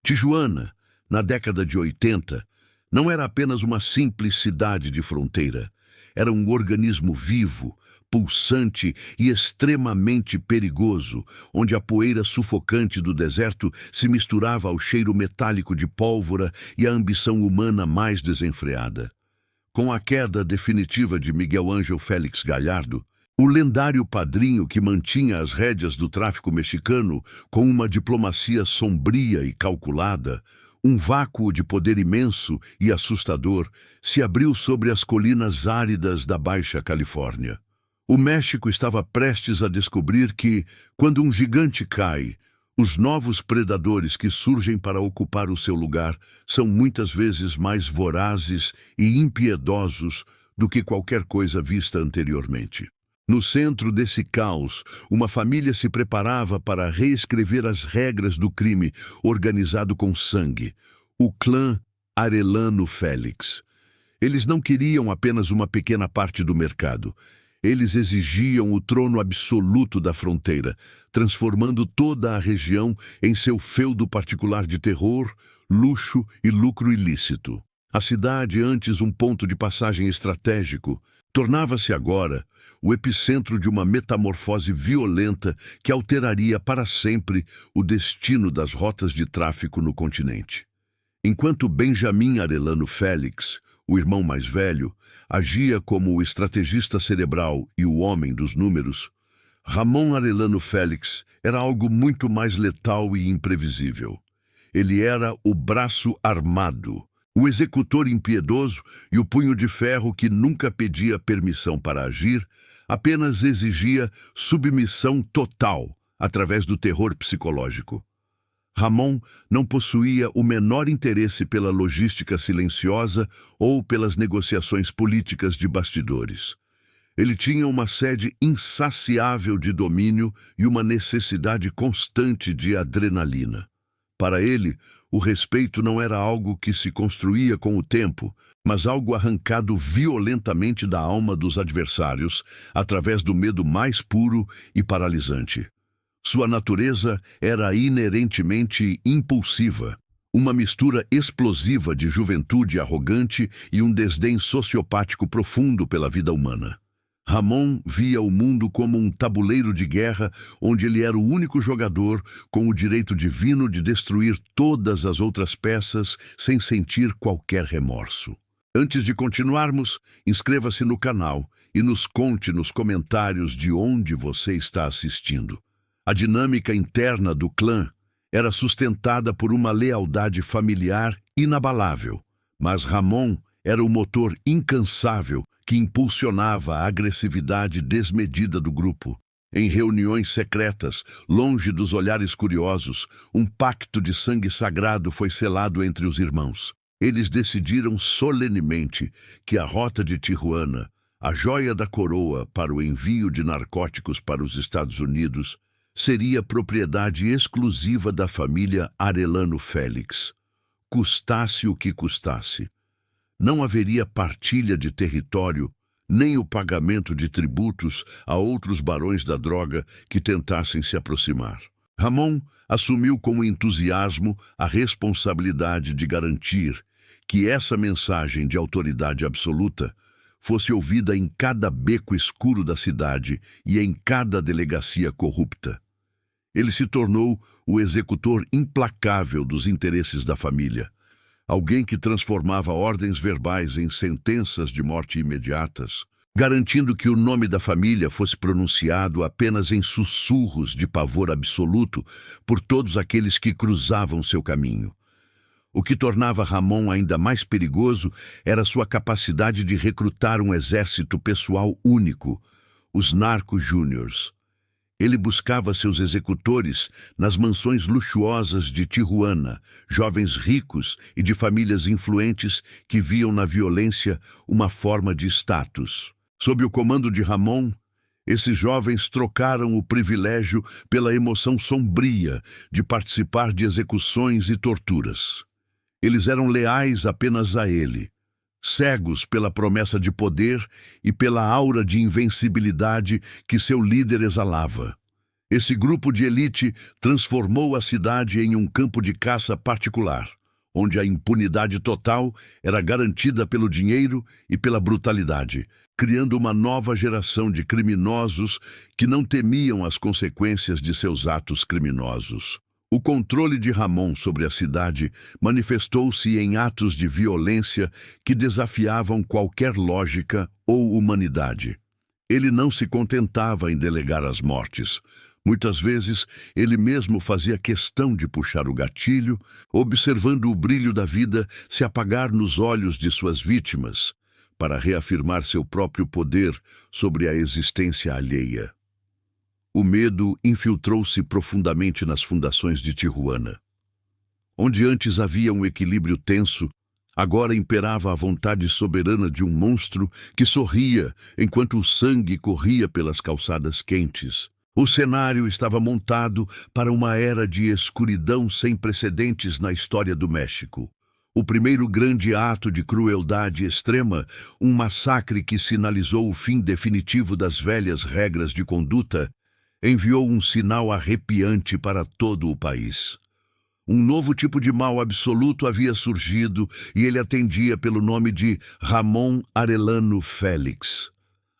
Tijuana, na década de 80, não era apenas uma simples cidade de fronteira. Era um organismo vivo, pulsante e extremamente perigoso, onde a poeira sufocante do deserto se misturava ao cheiro metálico de pólvora e à ambição humana mais desenfreada. Com a queda definitiva de Miguel Ángel Félix Gallardo, o lendário padrinho que mantinha as rédeas do tráfico mexicano com uma diplomacia sombria e calculada, um vácuo de poder imenso e assustador se abriu sobre as colinas áridas da Baixa Califórnia. O México estava prestes a descobrir que, quando um gigante cai, os novos predadores que surgem para ocupar o seu lugar são muitas vezes mais vorazes e impiedosos do que qualquer coisa vista anteriormente. No centro desse caos, uma família se preparava para reescrever as regras do crime organizado com sangue, o clã Arellano Félix. Eles não queriam apenas uma pequena parte do mercado. Eles exigiam o trono absoluto da fronteira, transformando toda a região em seu feudo particular de terror, luxo e lucro ilícito. A cidade, antes um ponto de passagem estratégico, tornava-se agora o epicentro de uma metamorfose violenta que alteraria para sempre o destino das rotas de tráfico no continente. Enquanto Benjamin Arellano Félix, o irmão mais velho, agia como o estrategista cerebral e o homem dos números, Ramon Arellano Félix era algo muito mais letal e imprevisível. Ele era o braço armado, o executor impiedoso e o punho de ferro que nunca pedia permissão para agir, apenas exigia submissão total através do terror psicológico. Ramon não possuía o menor interesse pela logística silenciosa ou pelas negociações políticas de bastidores. Ele tinha uma sede insaciável de domínio e uma necessidade constante de adrenalina. Para ele, o respeito não era algo que se construía com o tempo, mas algo arrancado violentamente da alma dos adversários, através do medo mais puro e paralisante. Sua natureza era inerentemente impulsiva, uma mistura explosiva de juventude arrogante e um desdém sociopático profundo pela vida humana. Ramon via o mundo como um tabuleiro de guerra onde ele era o único jogador com o direito divino de destruir todas as outras peças sem sentir qualquer remorso. Antes de continuarmos, inscreva-se no canal e nos conte nos comentários de onde você está assistindo. A dinâmica interna do clã era sustentada por uma lealdade familiar inabalável, mas Ramon era o motor incansável que impulsionava a agressividade desmedida do grupo. Em reuniões secretas, longe dos olhares curiosos, um pacto de sangue sagrado foi selado entre os irmãos. Eles decidiram solenemente que a rota de Tijuana, a joia da coroa para o envio de narcóticos para os Estados Unidos, seria propriedade exclusiva da família Arellano Félix, custasse o que custasse. Não haveria partilha de território, nem o pagamento de tributos a outros barões da droga que tentassem se aproximar. Ramon assumiu com entusiasmo a responsabilidade de garantir que essa mensagem de autoridade absoluta fosse ouvida em cada beco escuro da cidade e em cada delegacia corrupta. Ele se tornou o executor implacável dos interesses da família, alguém que transformava ordens verbais em sentenças de morte imediatas, garantindo que o nome da família fosse pronunciado apenas em sussurros de pavor absoluto por todos aqueles que cruzavam seu caminho. O que tornava Ramon ainda mais perigoso era sua capacidade de recrutar um exército pessoal único, os Narco Júniors. Ele buscava seus executores nas mansões luxuosas de Tijuana, jovens ricos e de famílias influentes que viam na violência uma forma de status. Sob o comando de Ramon, esses jovens trocaram o privilégio pela emoção sombria de participar de execuções e torturas. Eles eram leais apenas a ele, cegos pela promessa de poder e pela aura de invencibilidade que seu líder exalava. Esse grupo de elite transformou a cidade em um campo de caça particular, onde a impunidade total era garantida pelo dinheiro e pela brutalidade, criando uma nova geração de criminosos que não temiam as consequências de seus atos criminosos. O controle de Ramon sobre a cidade manifestou-se em atos de violência que desafiavam qualquer lógica ou humanidade. Ele não se contentava em delegar as mortes. Muitas vezes, ele mesmo fazia questão de puxar o gatilho, observando o brilho da vida se apagar nos olhos de suas vítimas, para reafirmar seu próprio poder sobre a existência alheia. O medo infiltrou-se profundamente nas fundações de Tijuana. Onde antes havia um equilíbrio tenso, agora imperava a vontade soberana de um monstro que sorria enquanto o sangue corria pelas calçadas quentes. O cenário estava montado para uma era de escuridão sem precedentes na história do México. O primeiro grande ato de crueldade extrema, um massacre que sinalizou o fim definitivo das velhas regras de conduta, enviou um sinal arrepiante para todo o país. Um novo tipo de mal absoluto havia surgido e ele atendia pelo nome de Ramon Arellano Félix.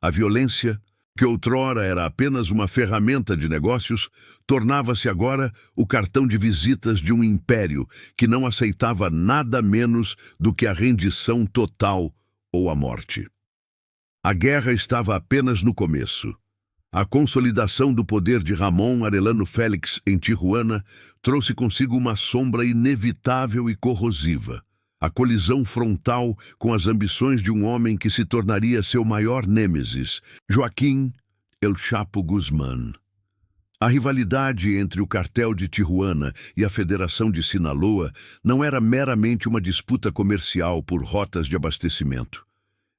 A violência, que outrora era apenas uma ferramenta de negócios, tornava-se agora o cartão de visitas de um império que não aceitava nada menos do que a rendição total ou a morte. A guerra estava apenas no começo. A consolidação do poder de Ramon Arellano Félix em Tijuana trouxe consigo uma sombra inevitável e corrosiva. A colisão frontal com as ambições de um homem que se tornaria seu maior nêmesis, Joaquín El Chapo Guzmán. A rivalidade entre o cartel de Tijuana e a Federação de Sinaloa não era meramente uma disputa comercial por rotas de abastecimento.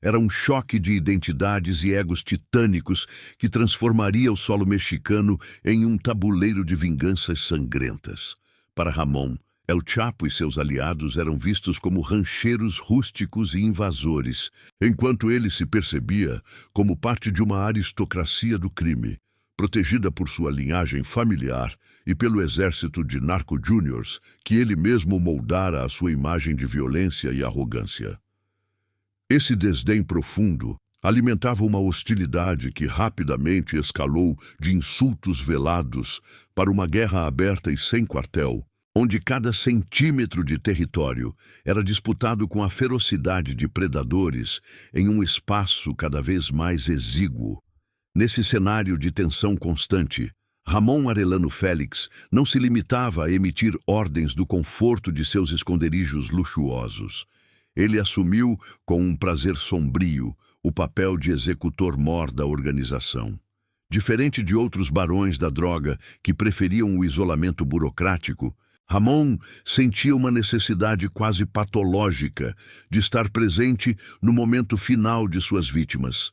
Era um choque de identidades e egos titânicos que transformaria o solo mexicano em um tabuleiro de vinganças sangrentas. Para Ramon, El Chapo e seus aliados eram vistos como rancheiros rústicos e invasores, enquanto ele se percebia como parte de uma aristocracia do crime, protegida por sua linhagem familiar e pelo exército de narco-juniors que ele mesmo moldara à sua imagem de violência e arrogância. Esse desdém profundo alimentava uma hostilidade que rapidamente escalou de insultos velados para uma guerra aberta e sem quartel, onde cada centímetro de território era disputado com a ferocidade de predadores em um espaço cada vez mais exíguo. Nesse cenário de tensão constante, Ramon Arellano Félix não se limitava a emitir ordens do conforto de seus esconderijos luxuosos. Ele assumiu, com um prazer sombrio, o papel de executor-mor da organização. Diferente de outros barões da droga que preferiam o isolamento burocrático, Ramon sentia uma necessidade quase patológica de estar presente no momento final de suas vítimas.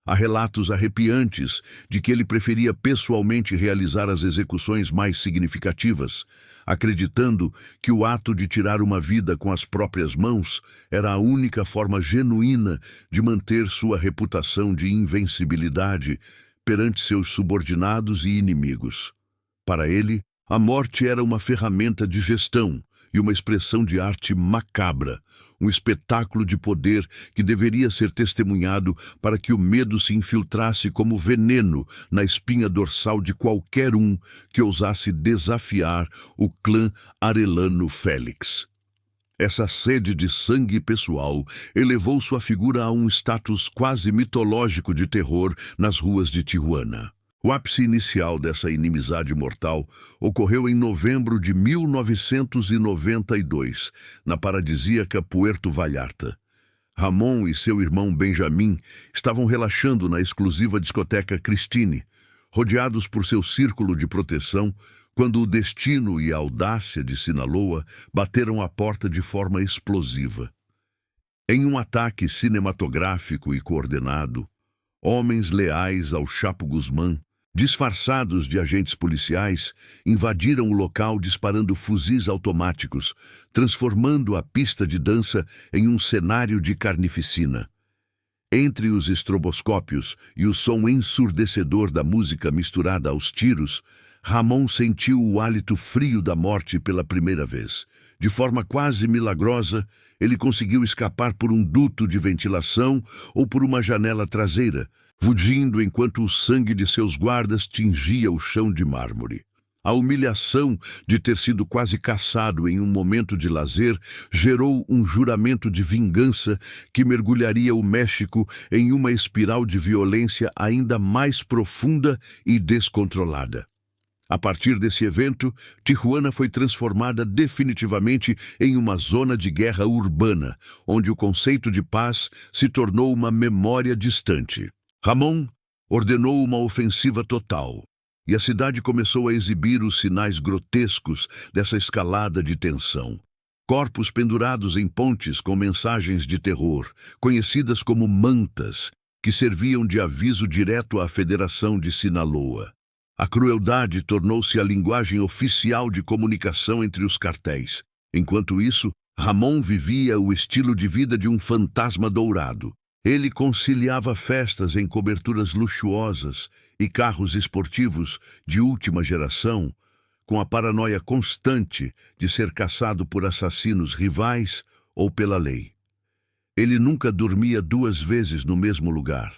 Há relatos arrepiantes de que ele preferia pessoalmente realizar as execuções mais significativas, acreditando que o ato de tirar uma vida com as próprias mãos era a única forma genuína de manter sua reputação de invencibilidade perante seus subordinados e inimigos. Para ele, a morte era uma ferramenta de gestão e uma expressão de arte macabra, um espetáculo de poder que deveria ser testemunhado para que o medo se infiltrasse como veneno na espinha dorsal de qualquer um que ousasse desafiar o clã Arellano Félix. Essa sede de sangue pessoal elevou sua figura a um status quase mitológico de terror nas ruas de Tijuana. O ápice inicial dessa inimizade mortal ocorreu em novembro de 1992, na paradisíaca Puerto Vallarta. Ramon e seu irmão Benjamin estavam relaxando na exclusiva discoteca Christine, rodeados por seu círculo de proteção, quando o destino e a audácia de Sinaloa bateram à porta de forma explosiva. Em um ataque cinematográfico e coordenado, homens leais ao Chapo Guzmán, disfarçados de agentes policiais, invadiram o local disparando fuzis automáticos, transformando a pista de dança em um cenário de carnificina. Entre os estroboscópios e o som ensurdecedor da música misturada aos tiros, Ramon sentiu o hálito frio da morte pela primeira vez. De forma quase milagrosa, ele conseguiu escapar por um duto de ventilação ou por uma janela traseira, fugindo enquanto o sangue de seus guardas tingia o chão de mármore. A humilhação de ter sido quase caçado em um momento de lazer gerou um juramento de vingança que mergulharia o México em uma espiral de violência ainda mais profunda e descontrolada. A partir desse evento, Tijuana foi transformada definitivamente em uma zona de guerra urbana, onde o conceito de paz se tornou uma memória distante. Ramon ordenou uma ofensiva total, e a cidade começou a exibir os sinais grotescos dessa escalada de tensão. Corpos pendurados em pontes com mensagens de terror, conhecidas como mantas, que serviam de aviso direto à Federação de Sinaloa. A crueldade tornou-se a linguagem oficial de comunicação entre os cartéis. Enquanto isso, Ramon vivia o estilo de vida de um fantasma dourado. Ele conciliava festas em coberturas luxuosas e carros esportivos de última geração, com a paranoia constante de ser caçado por assassinos rivais ou pela lei. Ele nunca dormia 2 vezes no mesmo lugar.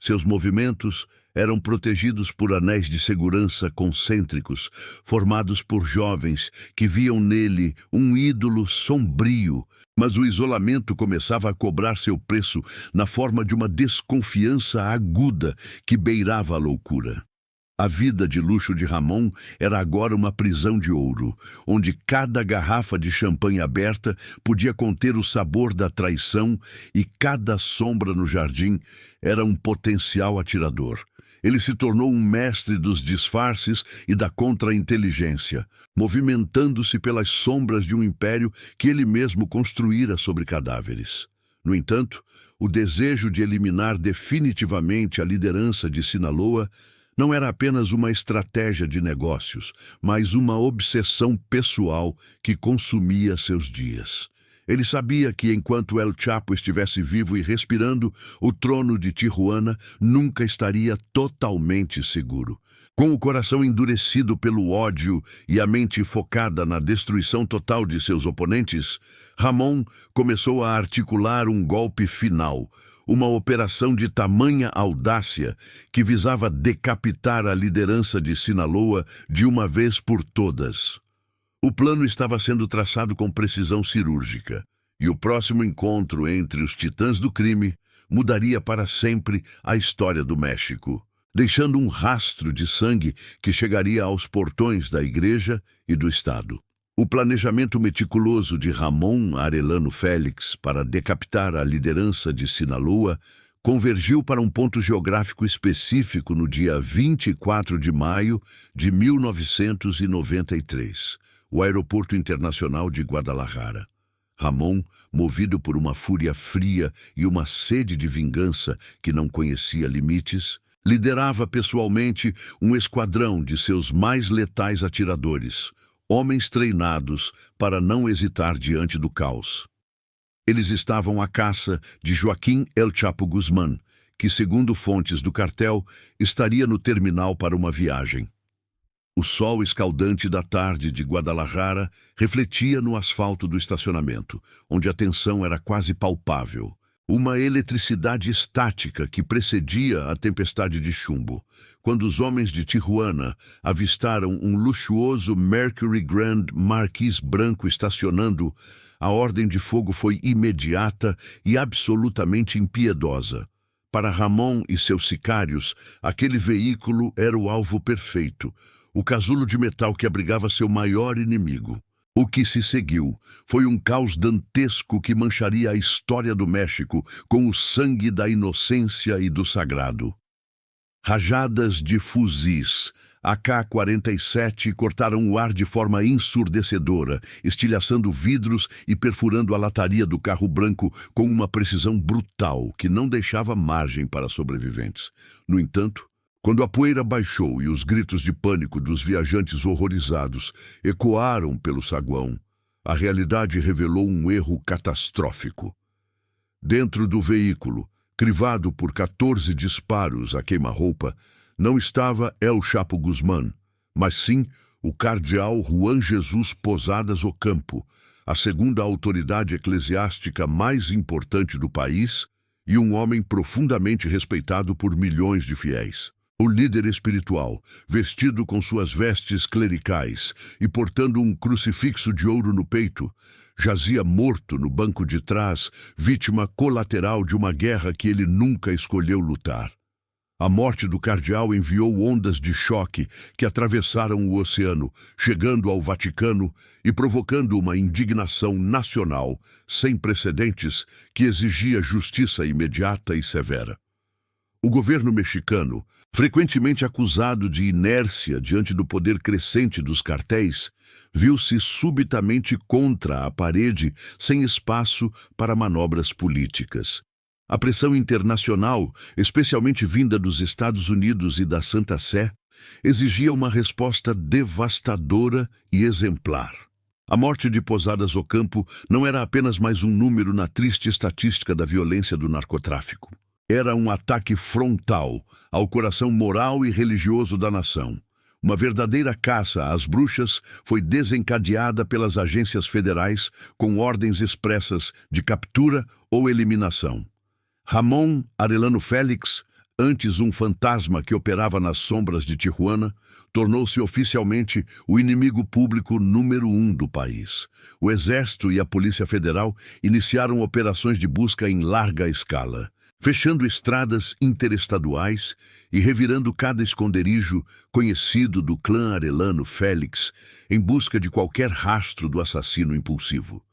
Seus movimentos eram protegidos por anéis de segurança concêntricos, formados por jovens que viam nele um ídolo sombrio, mas o isolamento começava a cobrar seu preço na forma de uma desconfiança aguda que beirava a loucura. A vida de luxo de Ramon era agora uma prisão de ouro, onde cada garrafa de champanhe aberta podia conter o sabor da traição e cada sombra no jardim era um potencial atirador. Ele se tornou um mestre dos disfarces e da contra-inteligência, movimentando-se pelas sombras de um império que ele mesmo construíra sobre cadáveres. No entanto, o desejo de eliminar definitivamente a liderança de Sinaloa não era apenas uma estratégia de negócios, mas uma obsessão pessoal que consumia seus dias. Ele sabia que enquanto El Chapo estivesse vivo e respirando, o trono de Tijuana nunca estaria totalmente seguro. Com o coração endurecido pelo ódio e a mente focada na destruição total de seus oponentes, Ramon começou a articular um golpe final, uma operação de tamanha audácia que visava decapitar a liderança de Sinaloa de uma vez por todas. O plano estava sendo traçado com precisão cirúrgica, e o próximo encontro entre os titãs do crime mudaria para sempre a história do México, deixando um rastro de sangue que chegaria aos portões da igreja e do Estado. O planejamento meticuloso de Ramon Arellano Félix para decapitar a liderança de Sinaloa convergiu para um ponto geográfico específico no dia 24 de maio de 1993, o Aeroporto Internacional de Guadalajara. Ramon, movido por uma fúria fria e uma sede de vingança que não conhecia limites, liderava pessoalmente um esquadrão de seus mais letais atiradores, homens treinados para não hesitar diante do caos. Eles estavam à caça de Joaquim El Chapo Guzmán, que, segundo fontes do cartel, estaria no terminal para uma viagem. O sol escaldante da tarde de Guadalajara refletia no asfalto do estacionamento, onde a tensão era quase palpável. Uma eletricidade estática que precedia a tempestade de chumbo. Quando os homens de Tijuana avistaram um luxuoso Mercury Grand Marquis branco estacionando, a ordem de fogo foi imediata e absolutamente impiedosa. Para Ramon e seus sicários, aquele veículo era o alvo perfeito, o casulo de metal que abrigava seu maior inimigo. O que se seguiu foi um caos dantesco que mancharia a história do México com o sangue da inocência e do sagrado. Rajadas de fuzis AK-47 cortaram o ar de forma ensurdecedora, estilhaçando vidros e perfurando a lataria do carro branco com uma precisão brutal que não deixava margem para sobreviventes. No entanto, quando a poeira baixou e os gritos de pânico dos viajantes horrorizados ecoaram pelo saguão, a realidade revelou um erro catastrófico. Dentro do veículo, Crivado por 14 disparos a queima-roupa, não estava El Chapo Guzmán, mas sim o cardeal Juan Jesus Posadas Ocampo, a segunda autoridade eclesiástica mais importante do país e um homem profundamente respeitado por milhões de fiéis. O líder espiritual, vestido com suas vestes clericais e portando um crucifixo de ouro no peito, jazia morto no banco de trás, vítima colateral de uma guerra que ele nunca escolheu lutar. A morte do cardeal enviou ondas de choque que atravessaram o oceano, chegando ao Vaticano e provocando uma indignação nacional sem precedentes que exigia justiça imediata e severa. O governo mexicano, frequentemente acusado de inércia diante do poder crescente dos cartéis, viu-se subitamente contra a parede, sem espaço para manobras políticas. A pressão internacional, especialmente vinda dos Estados Unidos e da Santa Sé, exigia uma resposta devastadora e exemplar. A morte de Posadas Ocampo não era apenas mais um número na triste estatística da violência do narcotráfico. Era um ataque frontal ao coração moral e religioso da nação. Uma verdadeira caça às bruxas foi desencadeada pelas agências federais com ordens expressas de captura ou eliminação. Ramón Arellano Félix, antes um fantasma que operava nas sombras de Tijuana, tornou-se oficialmente o inimigo público número 1 do país. O Exército e a Polícia Federal iniciaram operações de busca em larga escala, fechando estradas interestaduais e revirando cada esconderijo conhecido do clã Arellano Félix em busca de qualquer rastro do assassino impulsivo.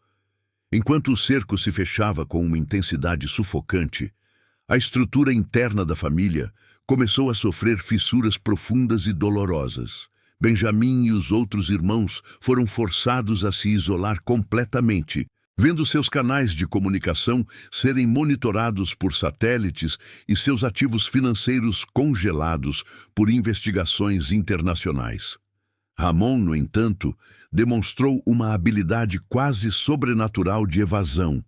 Enquanto o cerco se fechava com uma intensidade sufocante, a estrutura interna da família começou a sofrer fissuras profundas e dolorosas. Benjamim e os outros irmãos foram forçados a se isolar completamente, vendo seus canais de comunicação serem monitorados por satélites e seus ativos financeiros congelados por investigações internacionais. Ramón, no entanto, demonstrou uma habilidade quase sobrenatural de evasão,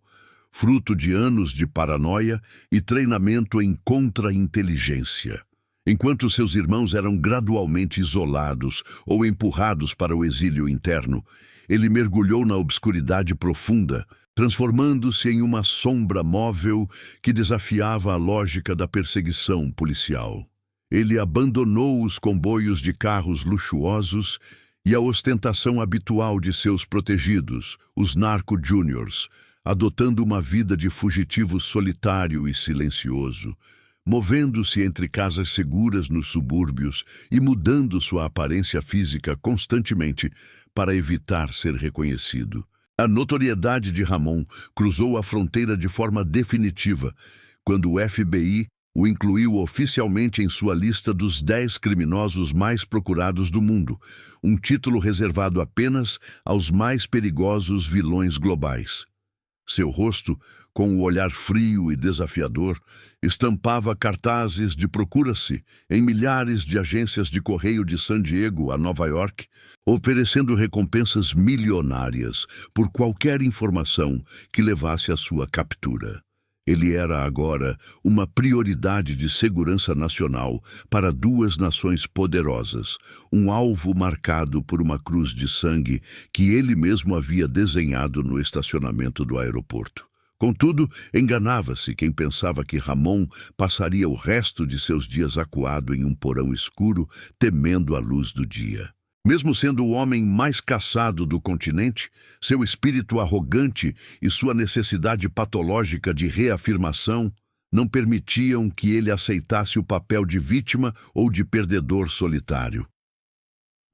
fruto de anos de paranoia e treinamento em contra-inteligência. Enquanto seus irmãos eram gradualmente isolados ou empurrados para o exílio interno, ele mergulhou na obscuridade profunda, transformando-se em uma sombra móvel que desafiava a lógica da perseguição policial. Ele abandonou os comboios de carros luxuosos e a ostentação habitual de seus protegidos, os narco-juniors, adotando uma vida de fugitivo solitário e silencioso, movendo-se entre casas seguras nos subúrbios e mudando sua aparência física constantemente para evitar ser reconhecido. A notoriedade de Ramón cruzou a fronteira de forma definitiva quando o FBI o incluiu oficialmente em sua lista dos 10 criminosos mais procurados do mundo, um título reservado apenas aos mais perigosos vilões globais. Seu rosto, com o olhar frio e desafiador, estampava cartazes de procura-se em milhares de agências de correio de San Diego a Nova York, oferecendo recompensas milionárias por qualquer informação que levasse à sua captura. Ele era agora uma prioridade de segurança nacional para duas nações poderosas, um alvo marcado por uma cruz de sangue que ele mesmo havia desenhado no estacionamento do aeroporto. Contudo, enganava-se quem pensava que Ramón passaria o resto de seus dias acuado em um porão escuro, temendo a luz do dia. Mesmo sendo o homem mais caçado do continente, seu espírito arrogante e sua necessidade patológica de reafirmação não permitiam que ele aceitasse o papel de vítima ou de perdedor solitário.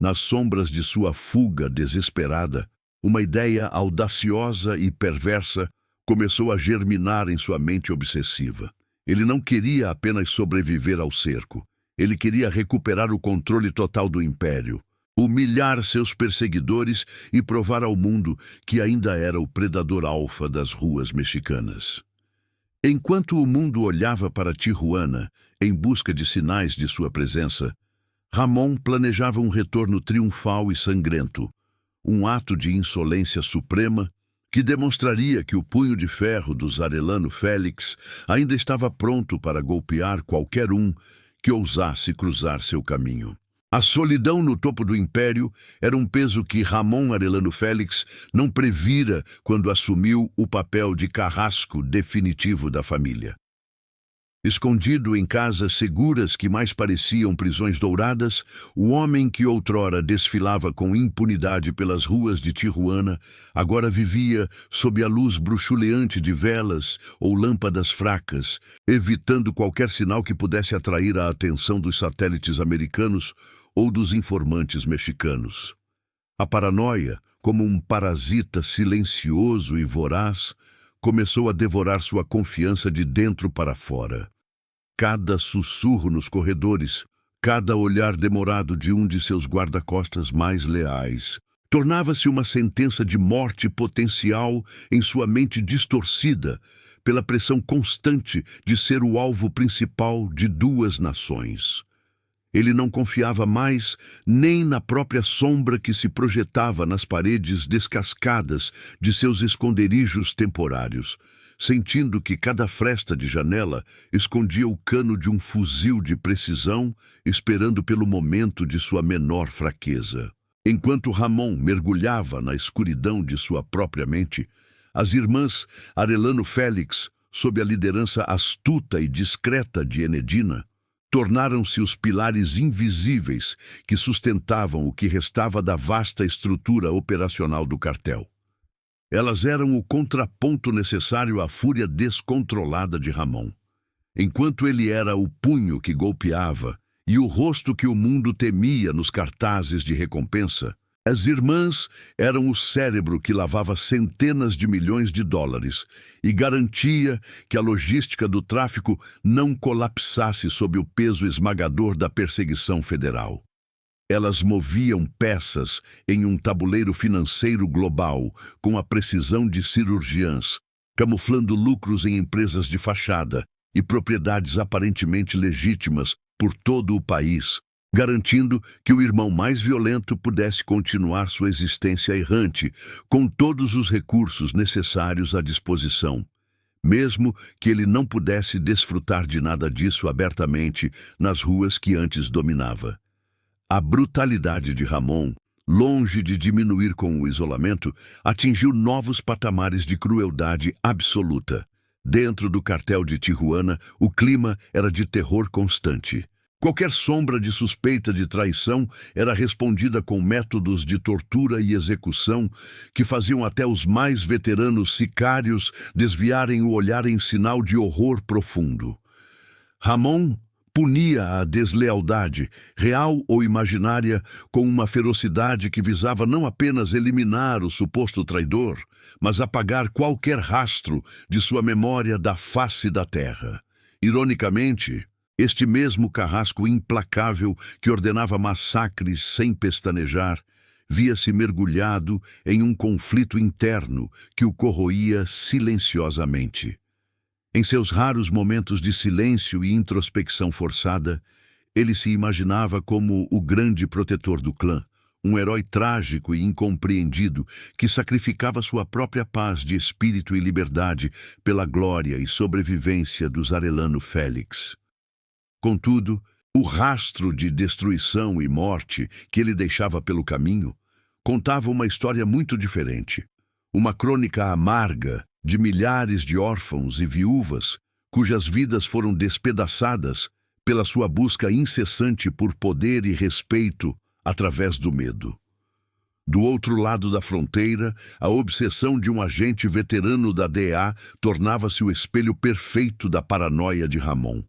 Nas sombras de sua fuga desesperada, uma ideia audaciosa e perversa começou a germinar em sua mente obsessiva. Ele não queria apenas sobreviver ao cerco, ele queria recuperar o controle total do império, humilhar seus perseguidores e provar ao mundo que ainda era o predador alfa das ruas mexicanas. Enquanto o mundo olhava para Tijuana em busca de sinais de sua presença, Ramón planejava um retorno triunfal e sangrento, um ato de insolência suprema que demonstraria que o punho de ferro dos Arellano Félix ainda estava pronto para golpear qualquer um que ousasse cruzar seu caminho. A solidão no topo do império era um peso que Ramon Arellano Félix não previra quando assumiu o papel de carrasco definitivo da família. Escondido em casas seguras que mais pareciam prisões douradas, o homem que outrora desfilava com impunidade pelas ruas de Tijuana agora vivia sob a luz bruxuleante de velas ou lâmpadas fracas, evitando qualquer sinal que pudesse atrair a atenção dos satélites americanos ou dos informantes mexicanos. A paranoia, como um parasita silencioso e voraz, começou a devorar sua confiança de dentro para fora. Cada sussurro nos corredores, cada olhar demorado de um de seus guarda-costas mais leais, tornava-se uma sentença de morte potencial em sua mente distorcida pela pressão constante de ser o alvo principal de duas nações. Ele não confiava mais nem na própria sombra que se projetava nas paredes descascadas de seus esconderijos temporários, sentindo que cada fresta de janela escondia o cano de um fuzil de precisão, esperando pelo momento de sua menor fraqueza. Enquanto Ramon mergulhava na escuridão de sua própria mente, as irmãs Arellano Félix, sob a liderança astuta e discreta de Enedina, tornaram-se os pilares invisíveis que sustentavam o que restava da vasta estrutura operacional do cartel. Elas eram o contraponto necessário à fúria descontrolada de Ramon. Enquanto ele era o punho que golpeava e o rosto que o mundo temia nos cartazes de recompensa, as irmãs eram o cérebro que lavava centenas de milhões de dólares e garantia que a logística do tráfico não colapsasse sob o peso esmagador da perseguição federal. Elas moviam peças em um tabuleiro financeiro global com a precisão de cirurgiãs, camuflando lucros em empresas de fachada e propriedades aparentemente legítimas por todo o país, garantindo que o irmão mais violento pudesse continuar sua existência errante, com todos os recursos necessários à disposição, mesmo que ele não pudesse desfrutar de nada disso abertamente nas ruas que antes dominava. A brutalidade de Ramon, longe de diminuir com o isolamento, atingiu novos patamares de crueldade absoluta. Dentro do cartel de Tijuana, o clima era de terror constante. Qualquer sombra de suspeita de traição era respondida com métodos de tortura e execução que faziam até os mais veteranos sicários desviarem o olhar em sinal de horror profundo. Ramon punia a deslealdade, real ou imaginária, com uma ferocidade que visava não apenas eliminar o suposto traidor, mas apagar qualquer rastro de sua memória da face da terra. Ironicamente, este mesmo carrasco implacável que ordenava massacres sem pestanejar, via-se mergulhado em um conflito interno que o corroía silenciosamente. Em seus raros momentos de silêncio e introspecção forçada, ele se imaginava como o grande protetor do clã, um herói trágico e incompreendido que sacrificava sua própria paz de espírito e liberdade pela glória e sobrevivência dos Arellano Félix. Contudo, o rastro de destruição e morte que ele deixava pelo caminho contava uma história muito diferente, uma crônica amarga de milhares de órfãos e viúvas cujas vidas foram despedaçadas pela sua busca incessante por poder e respeito através do medo. Do outro lado da fronteira, a obsessão de um agente veterano da DEA tornava-se o espelho perfeito da paranoia de Ramon.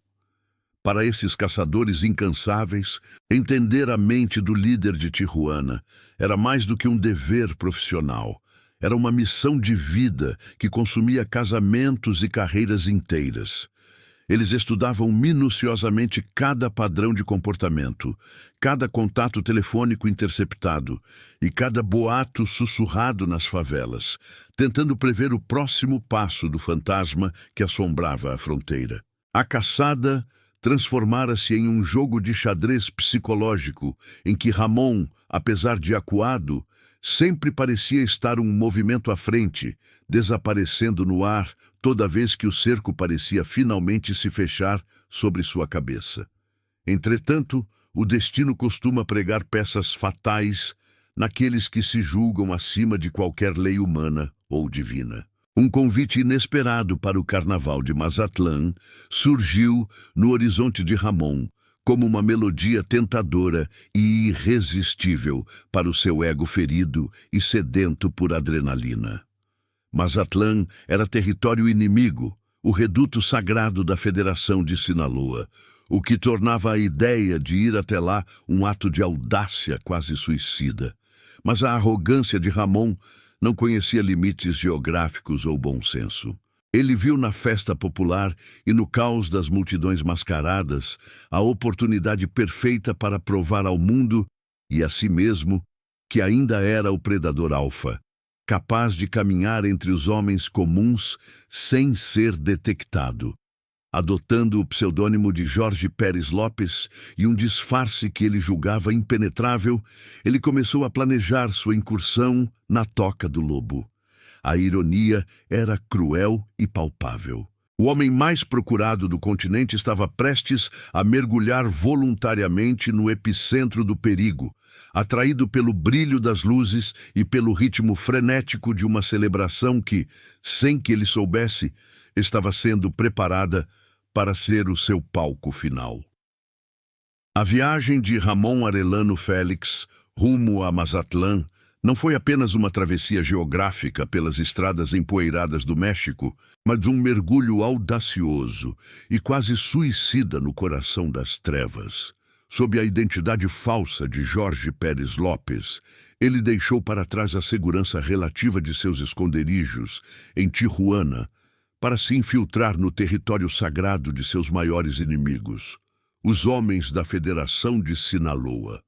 Para esses caçadores incansáveis, entender a mente do líder de Tijuana era mais do que um dever profissional. Era uma missão de vida que consumia casamentos e carreiras inteiras. Eles estudavam minuciosamente cada padrão de comportamento, cada contato telefônico interceptado e cada boato sussurrado nas favelas, tentando prever o próximo passo do fantasma que assombrava a fronteira. A caçada transformara-se em um jogo de xadrez psicológico em que Ramon, apesar de acuado, sempre parecia estar um movimento à frente, desaparecendo no ar toda vez que o cerco parecia finalmente se fechar sobre sua cabeça. Entretanto, o destino costuma pregar peças fatais naqueles que se julgam acima de qualquer lei humana ou divina. Um convite inesperado para o Carnaval de Mazatlán surgiu no horizonte de Ramon, como uma melodia tentadora e irresistível para o seu ego ferido e sedento por adrenalina. Mazatlán era território inimigo, o reduto sagrado da Federação de Sinaloa, o que tornava a ideia de ir até lá um ato de audácia quase suicida. Mas a arrogância de Ramon não conhecia limites geográficos ou bom senso. Ele viu na festa popular e no caos das multidões mascaradas a oportunidade perfeita para provar ao mundo e a si mesmo que ainda era o predador alfa, capaz de caminhar entre os homens comuns sem ser detectado. Adotando o pseudônimo de Jorge Pérez Lopes e um disfarce que ele julgava impenetrável, ele começou a planejar sua incursão na Toca do Lobo. A ironia era cruel e palpável. O homem mais procurado do continente estava prestes a mergulhar voluntariamente no epicentro do perigo, atraído pelo brilho das luzes e pelo ritmo frenético de uma celebração que, sem que ele soubesse, estava sendo preparada para ser o seu palco final. A viagem de Ramon Arellano Félix rumo a Mazatlán não foi apenas uma travessia geográfica pelas estradas empoeiradas do México, mas um mergulho audacioso e quase suicida no coração das trevas. Sob a identidade falsa de Jorge Pérez Lopes, ele deixou para trás a segurança relativa de seus esconderijos em Tijuana para se infiltrar no território sagrado de seus maiores inimigos, os homens da Federação de Sinaloa.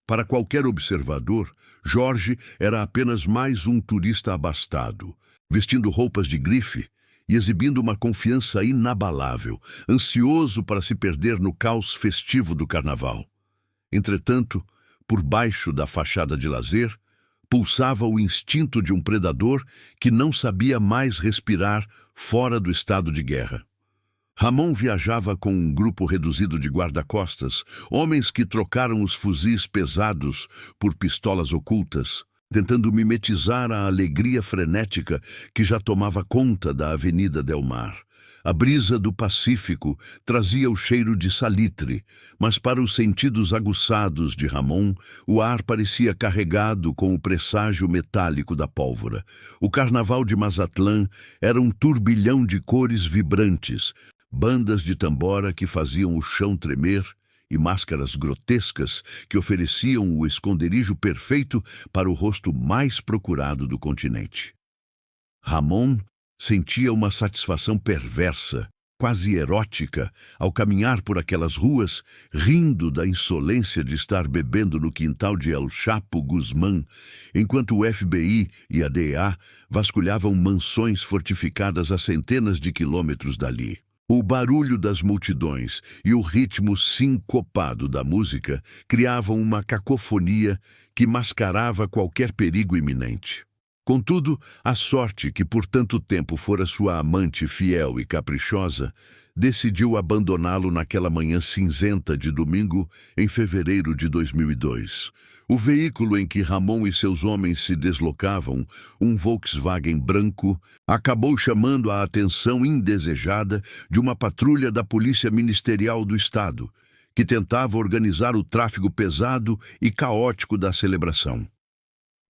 Para qualquer observador, Jorge era apenas mais um turista abastado, vestindo roupas de grife e exibindo uma confiança inabalável, ansioso para se perder no caos festivo do carnaval. Entretanto, por baixo da fachada de lazer, pulsava o instinto de um predador que não sabia mais respirar fora do estado de guerra. Ramon viajava com um grupo reduzido de guarda-costas, homens que trocaram os fuzis pesados por pistolas ocultas, tentando mimetizar a alegria frenética que já tomava conta da Avenida Del Mar. A brisa do Pacífico trazia o cheiro de salitre, mas para os sentidos aguçados de Ramon, o ar parecia carregado com o presságio metálico da pólvora. O Carnaval de Mazatlán era um turbilhão de cores vibrantes, bandas de tambora que faziam o chão tremer e máscaras grotescas que ofereciam o esconderijo perfeito para o rosto mais procurado do continente. Ramon sentia uma satisfação perversa, quase erótica, ao caminhar por aquelas ruas, rindo da insolência de estar bebendo no quintal de El Chapo Guzmán, enquanto o FBI e a DEA vasculhavam mansões fortificadas a centenas de quilômetros dali. O barulho das multidões e o ritmo sincopado da música criavam uma cacofonia que mascarava qualquer perigo iminente. Contudo, a sorte, que por tanto tempo fora sua amante fiel e caprichosa, decidiu abandoná-lo naquela manhã cinzenta de domingo em fevereiro de 2002. O veículo em que Ramon e seus homens se deslocavam, um Volkswagen branco, acabou chamando a atenção indesejada de uma patrulha da Polícia Ministerial do Estado, que tentava organizar o tráfego pesado e caótico da celebração.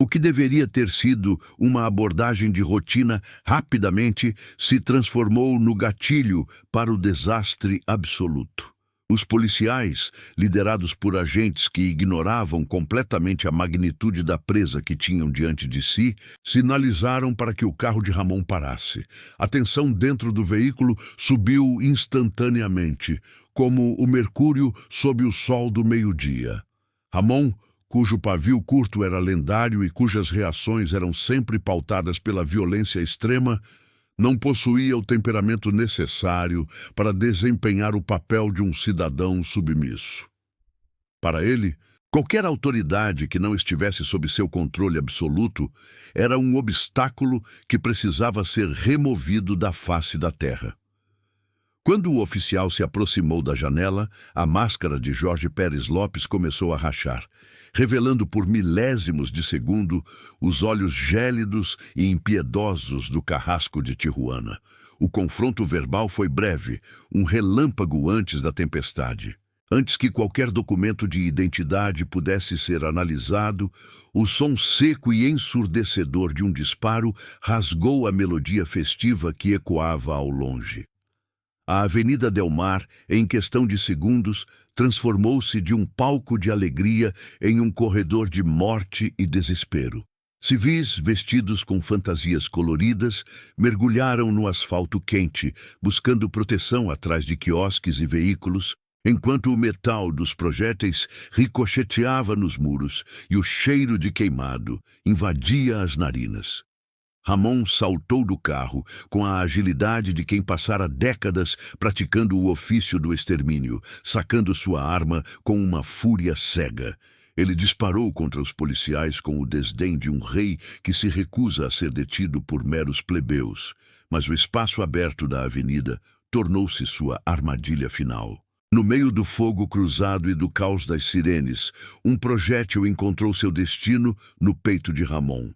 O que deveria ter sido uma abordagem de rotina rapidamente se transformou no gatilho para o desastre absoluto. Os policiais, liderados por agentes que ignoravam completamente a magnitude da presa que tinham diante de si, sinalizaram para que o carro de Ramon parasse. A tensão dentro do veículo subiu instantaneamente, como o mercúrio sob o sol do meio-dia. Ramon, cujo pavio curto era lendário e cujas reações eram sempre pautadas pela violência extrema, não possuía o temperamento necessário para desempenhar o papel de um cidadão submisso. Para ele, Qualquer autoridade que não estivesse sob seu controle absoluto era um obstáculo que precisava ser removido da face da terra. Quando o oficial se aproximou da janela, a máscara de Jorge Pérez Lopes começou a rachar, revelando por milésimos de segundo os olhos gélidos e impiedosos do carrasco de Tijuana. O confronto verbal foi breve, um relâmpago antes da tempestade. Antes que qualquer documento de identidade pudesse ser analisado, o som seco e ensurdecedor de um disparo rasgou a melodia festiva que ecoava ao longe. A Avenida Del Mar, em questão de segundos, transformou-se de um palco de alegria em um corredor de morte e desespero. Civis vestidos com fantasias coloridas mergulharam no asfalto quente, buscando proteção atrás de quiosques e veículos, enquanto o metal dos projéteis ricocheteava nos muros e o cheiro de queimado invadia as narinas. Ramon saltou do carro com a agilidade de quem passara décadas praticando o ofício do extermínio, sacando sua arma com uma fúria cega. Ele disparou contra os policiais com o desdém de um rei que se recusa a ser detido por meros plebeus, mas o espaço aberto da avenida tornou-se sua armadilha final. No meio do fogo cruzado e do caos das sirenes, um projétil encontrou seu destino no peito de Ramon.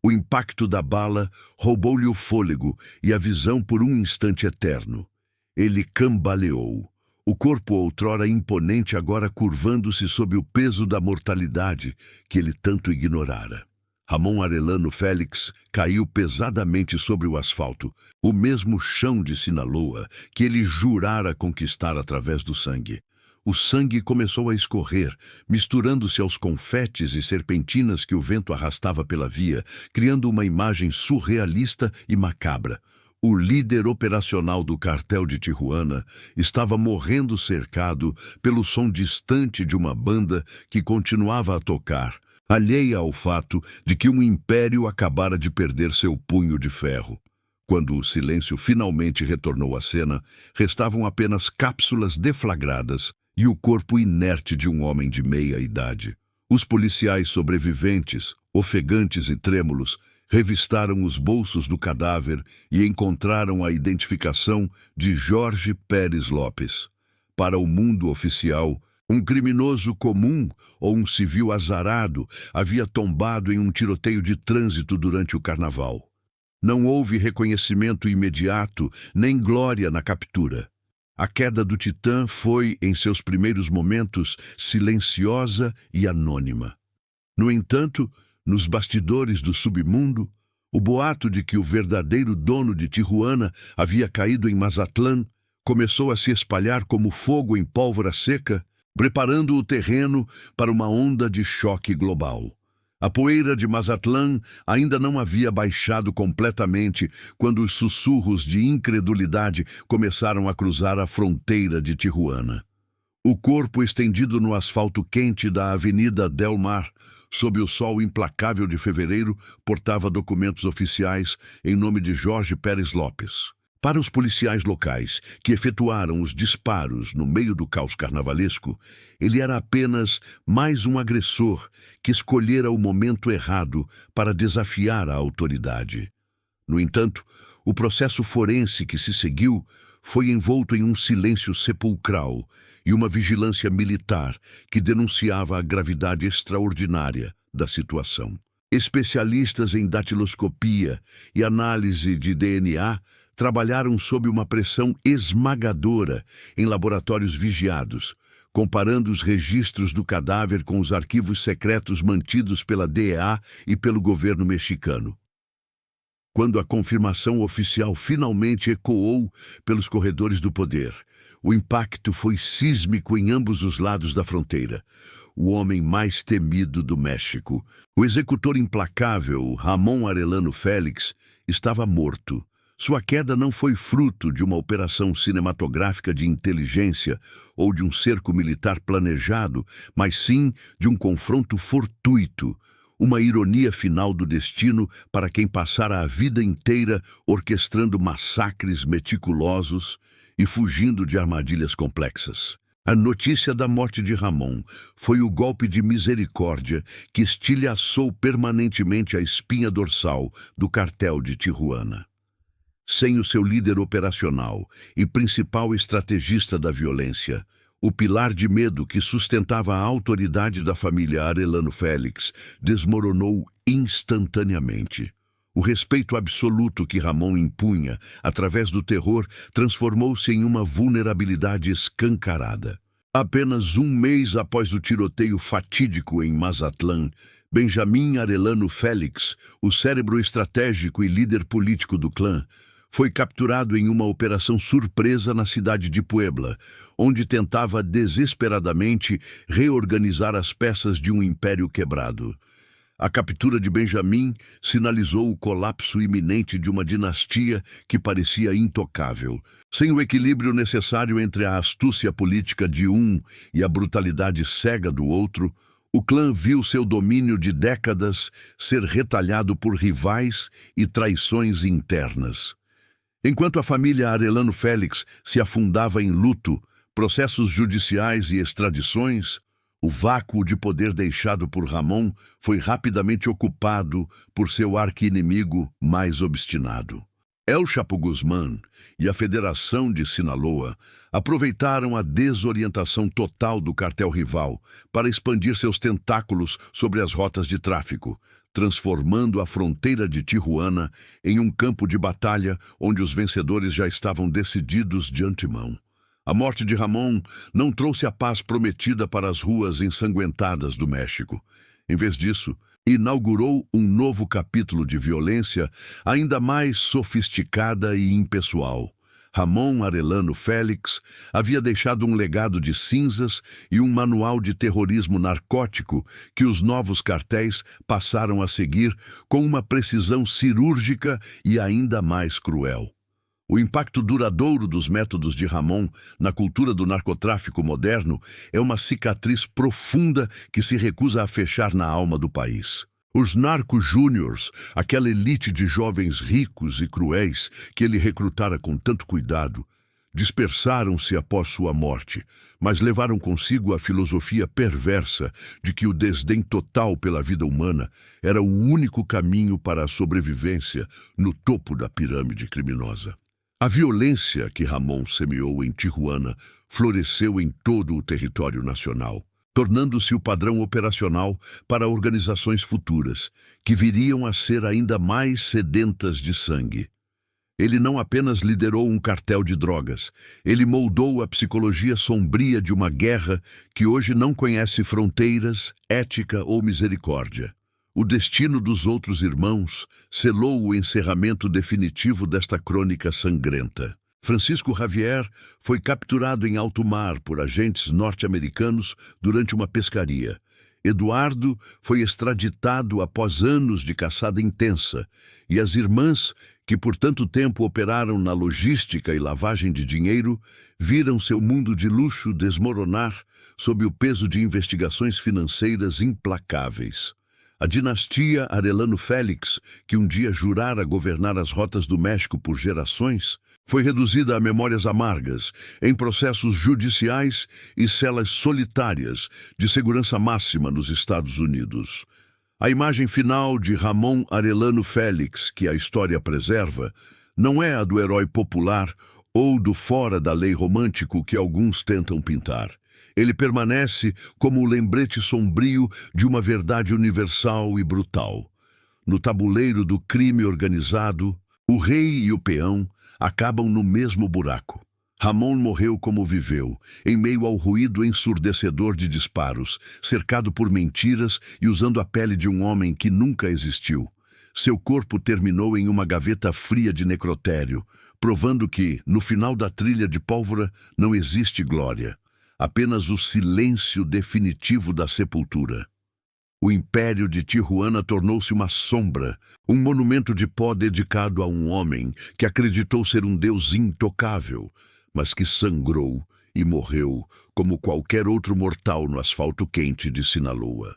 O impacto da bala roubou-lhe o fôlego e a visão por um instante eterno. Ele cambaleou. O corpo outrora imponente agora curvando-se sob o peso da mortalidade que ele tanto ignorara. Ramon Arellano Félix caiu pesadamente sobre o asfalto, o mesmo chão de Sinaloa que ele jurara conquistar através do sangue. O sangue começou a escorrer, misturando-se aos confetes e serpentinas que o vento arrastava pela via, criando uma imagem surrealista e macabra. O líder operacional do cartel de Tijuana estava morrendo cercado pelo som distante de uma banda que continuava a tocar, alheia ao fato de que um império acabara de perder seu punho de ferro. Quando o silêncio finalmente retornou à cena, restavam apenas cápsulas deflagradas e o corpo inerte de um homem de meia idade. Os policiais sobreviventes, ofegantes e trêmulos, revistaram os bolsos do cadáver e encontraram a identificação de Jorge Pérez Lopes. Para o mundo oficial, um criminoso comum ou um civil azarado havia tombado em um tiroteio de trânsito durante o carnaval. Não houve reconhecimento imediato nem glória na captura. A queda do Titã foi, em seus primeiros momentos, silenciosa e anônima. No entanto, nos bastidores do submundo, o boato de que o verdadeiro dono de Tijuana havia caído em Mazatlán começou a se espalhar como fogo em pólvora seca, preparando o terreno para uma onda de choque global. A poeira de Mazatlán ainda não havia baixado completamente quando os sussurros de incredulidade começaram a cruzar a fronteira de Tijuana. O corpo estendido no asfalto quente da Avenida Del Mar, sob o sol implacável de fevereiro, portava documentos oficiais em nome de Jorge Pérez Lopes. Para os policiais locais, que efetuaram os disparos no meio do caos carnavalesco, ele era apenas mais um agressor que escolhera o momento errado para desafiar a autoridade. No entanto, o processo forense que se seguiu foi envolto em um silêncio sepulcral e uma vigilância militar que denunciava a gravidade extraordinária da situação. Especialistas em datiloscopia e análise de DNA trabalharam sob uma pressão esmagadora em laboratórios vigiados, comparando os registros do cadáver com os arquivos secretos mantidos pela DEA e pelo governo mexicano. Quando a confirmação oficial finalmente ecoou pelos corredores do poder, o impacto foi sísmico em ambos os lados da fronteira. O homem mais temido do México, o executor implacável Ramon Arellano Félix, estava morto. Sua queda não foi fruto de uma operação cinematográfica de inteligência ou de um cerco militar planejado, mas sim de um confronto fortuito, uma ironia final do destino para quem passara a vida inteira orquestrando massacres meticulosos e fugindo de armadilhas complexas. A notícia da morte de Ramon foi o golpe de misericórdia que estilhaçou permanentemente a espinha dorsal do cartel de Tijuana. Sem o seu líder operacional e principal estrategista da violência, o pilar de medo que sustentava a autoridade da família Arellano Félix desmoronou instantaneamente. O respeito absoluto que Ramon impunha através do terror transformou-se em uma vulnerabilidade escancarada. Apenas um mês após o tiroteio fatídico em Mazatlán, Benjamin Arellano Félix, o cérebro estratégico e líder político do clã, foi capturado em uma operação surpresa na cidade de Puebla, onde tentava desesperadamente reorganizar as peças de um império quebrado. A captura de Benjamin sinalizou o colapso iminente de uma dinastia que parecia intocável. Sem o equilíbrio necessário entre a astúcia política de um e a brutalidade cega do outro, o clã viu seu domínio de décadas ser retalhado por rivais e traições internas. Enquanto a família Arellano Félix se afundava em luto, processos judiciais e extradições, o vácuo de poder deixado por Ramon foi rapidamente ocupado por seu arqui-inimigo mais obstinado. El Chapo Guzmán e a Federação de Sinaloa aproveitaram a desorientação total do cartel rival para expandir seus tentáculos sobre as rotas de tráfico, transformando a fronteira de Tijuana em um campo de batalha onde os vencedores já estavam decididos de antemão. A morte de Ramon não trouxe a paz prometida para as ruas ensanguentadas do México. Em vez disso, inaugurou um novo capítulo de violência ainda mais sofisticada e impessoal. Ramon Arellano Félix havia deixado um legado de cinzas e um manual de terrorismo narcótico que os novos cartéis passaram a seguir com uma precisão cirúrgica e ainda mais cruel. O impacto duradouro dos métodos de Ramon na cultura do narcotráfico moderno é uma cicatriz profunda que se recusa a fechar na alma do país. Os narco-júniors, aquela elite de jovens ricos e cruéis que ele recrutara com tanto cuidado, dispersaram-se após sua morte, mas levaram consigo a filosofia perversa de que o desdém total pela vida humana era o único caminho para a sobrevivência no topo da pirâmide criminosa. A violência que Ramon semeou em Tijuana floresceu em todo o território nacional, tornando-se o padrão operacional para organizações futuras, que viriam a ser ainda mais sedentas de sangue. Ele não apenas liderou um cartel de drogas, ele moldou a psicologia sombria de uma guerra que hoje não conhece fronteiras, ética ou misericórdia. O destino dos outros irmãos selou o encerramento definitivo desta crônica sangrenta. Francisco Javier foi capturado em alto mar por agentes norte-americanos durante uma pescaria. Eduardo foi extraditado após anos de caçada intensa, e as irmãs, que por tanto tempo operaram na logística e lavagem de dinheiro, viram seu mundo de luxo desmoronar sob o peso de investigações financeiras implacáveis. A dinastia Arellano Félix, que um dia jurara governar as rotas do México por gerações, foi reduzida a memórias amargas, em processos judiciais e celas solitárias de segurança máxima nos Estados Unidos. A imagem final de Ramon Arellano Félix, que a história preserva, não é a do herói popular ou do fora da lei romântico que alguns tentam pintar. Ele permanece como o lembrete sombrio de uma verdade universal e brutal. No tabuleiro do crime organizado, o rei e o peão acabam no mesmo buraco. Ramon morreu como viveu, em meio ao ruído ensurdecedor de disparos, cercado por mentiras e usando a pele de um homem que nunca existiu. Seu corpo terminou em uma gaveta fria de necrotério, provando que, no final da trilha de pólvora, não existe glória. Apenas o silêncio definitivo da sepultura. O império de Tijuana tornou-se uma sombra, um monumento de pó dedicado a um homem que acreditou ser um deus intocável, mas que sangrou e morreu como qualquer outro mortal no asfalto quente de Sinaloa.